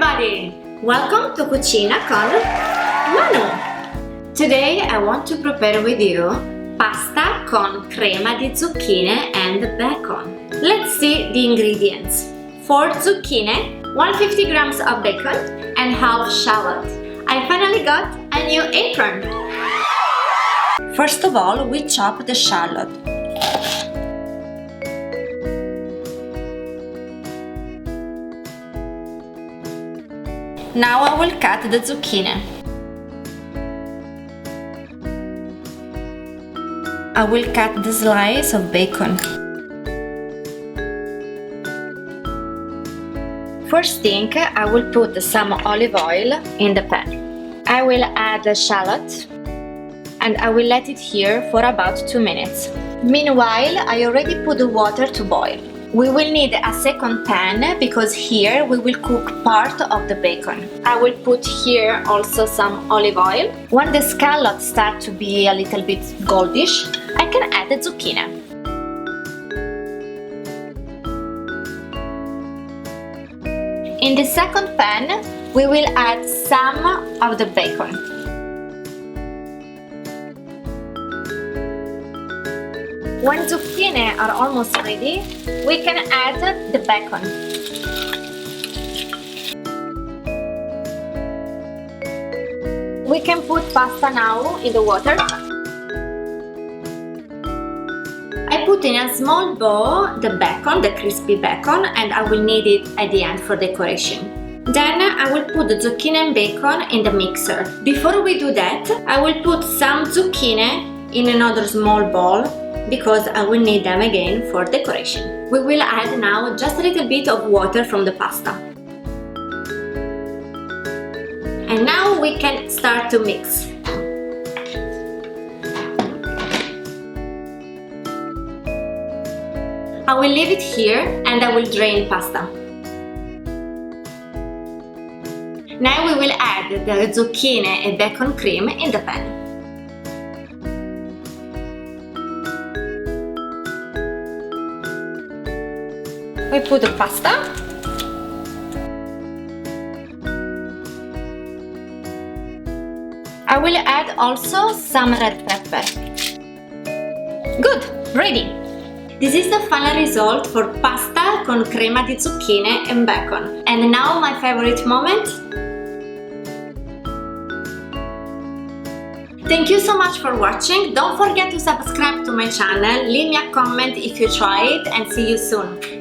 everybody! Welcome to Cucina con Manu! Today I want to prepare with you pasta con crema di zucchine and bacon. Let's see the ingredients. 4 zucchine, 150 grams of bacon and half shallot. I finally got a new apron! First of all, we chop the shallot. Now I will cut the zucchine. I will cut the slice of bacon. First thing, I will put some olive oil in the pan. I will add the shallot and I will let it here for about 2 minutes. Meanwhile, I already put the water to boil. We will need a second pan because here we will cook part of the bacon. I will put here also some olive oil. When the scallops start to be a little bit goldish, I can add the zucchine. In the second pan, we will add some of the bacon. When zucchine are almost ready, we can add the bacon. We can put pasta now in the water. I put in a small bowl the bacon, the crispy bacon, and I will knead it at the end for decoration. Then I will put the zucchini and bacon in the mixer. Before we do that, I will put some zucchini in another small bowl because I will need them again for decoration. We will add now just a little bit of water from the pasta. And now we can start to mix. I will leave it here and I will drain pasta. Now we will add the zucchini and bacon cream in the pan. We put the pasta. I will add also some red pepper. Good, ready! This is the final result for pasta con crema di zucchine and bacon. And now my favorite moment. Thank you so much for watching. Don't forget to subscribe to my channel, leave me a comment if you try it, and see you soon.